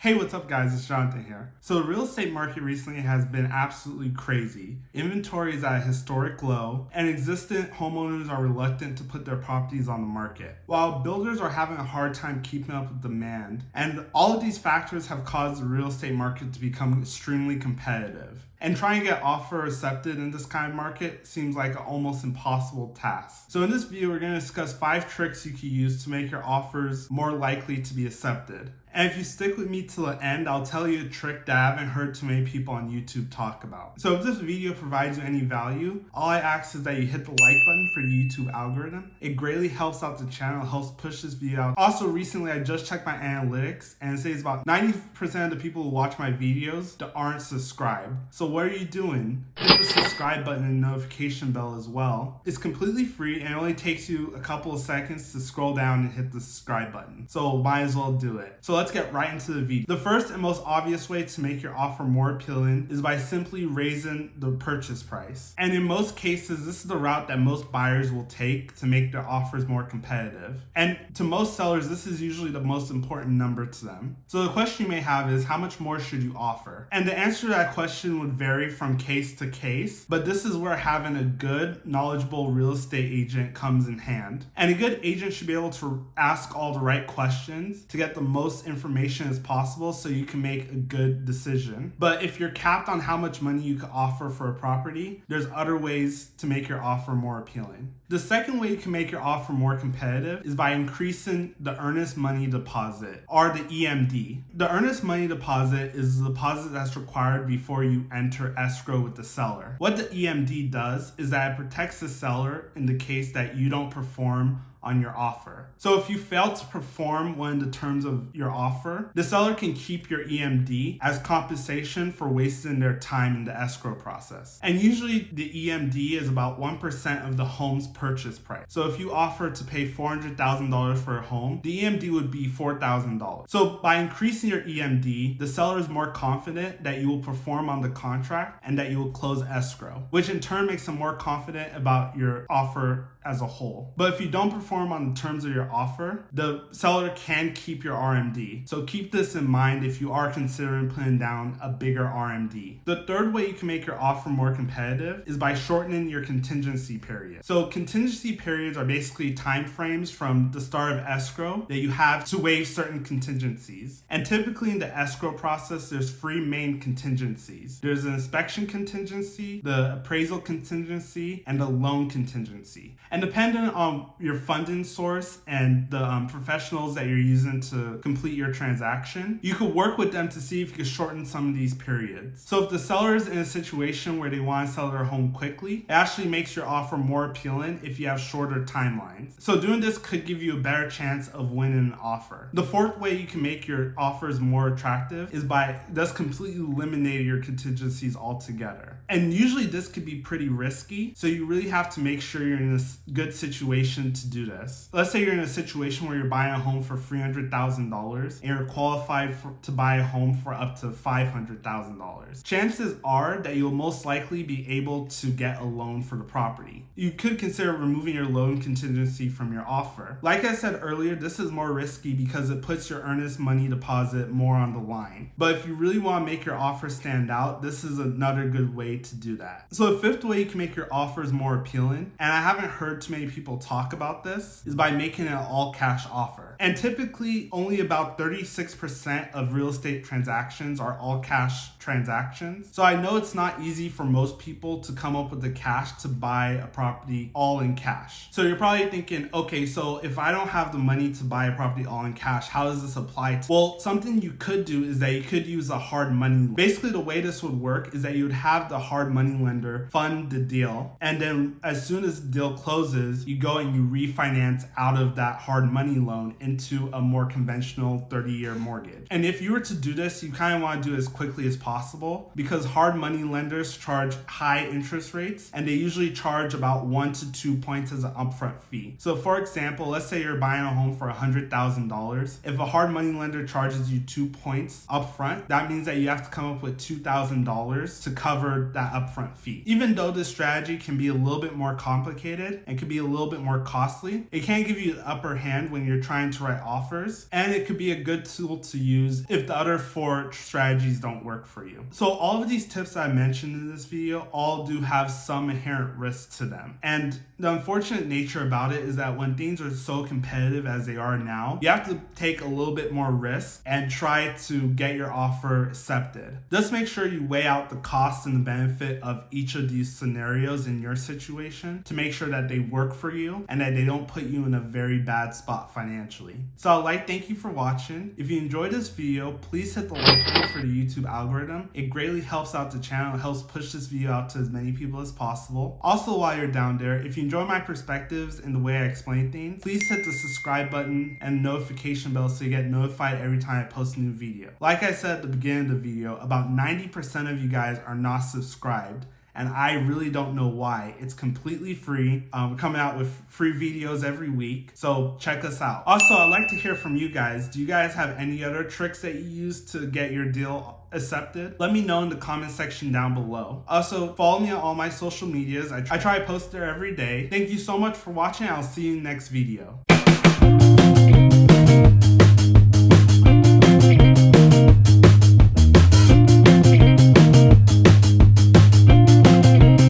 Hey, what's up guys, it's Jonathan here. So the real estate market recently has been absolutely crazy. Inventory is at a historic low and existing homeowners are reluctant to put their properties on the market, while builders are having a hard time keeping up with demand. And all of these factors have caused the real estate market to become extremely competitive. And trying to get offer accepted in this kind of market seems like an almost impossible task. So in this video, we're going to discuss 5 tricks you can use to make your offers more likely to be accepted. And if you stick with me till the end, I'll tell you a trick that I haven't heard too many people on YouTube talk about. So if this video provides you any value, all I ask is that you hit the like button for the YouTube algorithm. It greatly helps out the channel, helps push this video out. Also, recently I just checked my analytics and it says about 90% of the people who watch my videos that aren't subscribed. So what are you doing? Hit the subscribe button and notification bell as well. It's completely free and it only takes you a couple of seconds to scroll down and hit the subscribe button. So might as well do it. So let's get right into the video. The first and most obvious way to make your offer more appealing is by simply raising the purchase price. And in most cases, this is the route that most buyers will take to make their offers more competitive. And to most sellers, this is usually the most important number to them. So the question you may have is, how much more should you offer? And the answer to that question would vary from case to case, but this is where having a good, knowledgeable real estate agent comes in hand. And a good agent should be able to ask all the right questions to get the most information as possible so you can make a good decision. But if you're capped on how much money you can offer for a property, there's other ways to make your offer more appealing. The second way you can make your offer more competitive is by increasing the earnest money deposit, or the EMD. The earnest money deposit is the deposit that's required before you enter escrow with the seller. What the EMD does is that it protects the seller in the case that you don't perform on your offer. So if you fail to perform one of the terms of your offer, the seller can keep your EMD as compensation for wasting their time in the escrow process. And usually the EMD is about 1% of the home's purchase price. So if you offer to pay $400,000 for a home, the EMD would be $4,000. So by increasing your EMD, the seller is more confident that you will perform on the contract and that you will close escrow, which in turn makes them more confident about your offer as a whole. But if you don't perform on the terms of your offer, the seller can keep your RMD. So keep this in mind if you are considering putting down a bigger RMD. The third way you can make your offer more competitive is by shortening your contingency period. So contingency periods are basically time frames from the start of escrow that you have to waive certain contingencies. And typically in the escrow process, there's 3 main contingencies. There's an inspection contingency, the appraisal contingency, and the loan contingency. And depending on your funding source and the professionals that you're using to complete your transaction, you could work with them to see if you can shorten some of these periods. So if the seller is in a situation where they want to sell their home quickly, it actually makes your offer more appealing if you have shorter timelines. So doing this could give you a better chance of winning an offer. The fourth way you can make your offers more attractive is by just completely eliminating your contingencies altogether. And usually this could be pretty risky, so you really have to make sure you're in a good situation to do this. Let's say you're in a situation where you're buying a home for $300,000 and you're qualified to buy a home for up to $500,000. Chances are that you'll most likely be able to get a loan for the property. You could consider removing your loan contingency from your offer. Like I said earlier, this is more risky because it puts your earnest money deposit more on the line. But if you really want to make your offer stand out, this is another good way to do that. So the fifth way you can make your offers more appealing, and I haven't heard too many people talk about this, is by making an all-cash offer. And typically only about 36% of real estate transactions are all-cash transactions. So I know it's not easy for most people to come up with the cash to buy a property all in cash. So you're probably thinking, okay, so if I don't have the money to buy a property all in cash, how does this apply to? Well, something you could do is that you could use a hard money. Basically, the way this would work is that you would have the hard money lender fund the deal, and then as soon as the deal closes, you go and you refinance out of that hard money loan into a more conventional 30-year mortgage. And if you were to do this, you kind of want to do it as quickly as possible because hard money lenders charge high interest rates and they usually charge about 1 to 2 points as an upfront fee. So for example, let's say you're buying a home for $100,000. If a hard money lender charges you 2 points upfront, that means that you have to come up with $2,000 to cover that upfront fee. Even though this strategy can be a little bit more complicated and can be a little bit more costly, Additionally, it can give you the upper hand when you're trying to write offers, and it could be a good tool to use if the other 4 strategies don't work for you. So all of these tips I mentioned in this video all do have some inherent risk to them. And the unfortunate nature about it is that when things are so competitive as they are now, you have to take a little bit more risk and try to get your offer accepted. Just make sure you weigh out the cost and the benefit of each of these scenarios in your situation to make sure that they work for you and that they don't put you in a very bad spot financially. So thank you for watching. If you enjoyed this video, please hit the like button for the YouTube algorithm. It greatly helps out the channel. It helps push this video out to as many people as possible. Also, while you're down there, if you enjoy my perspectives and the way I explain things, please hit the subscribe button and notification bell so you get notified every time I post a new video. Like I said at the beginning of the video, about 90% of you guys are not subscribed, and I really don't know why. It's completely free. We're coming out with free videos every week, so check us out. Also, I'd like to hear from you guys. Do you guys have any other tricks that you use to get your deal accepted? Let me know in the comment section down below. Also, follow me on all my social medias. I try to post there every day. Thank you so much for watching. I'll see you in the next video.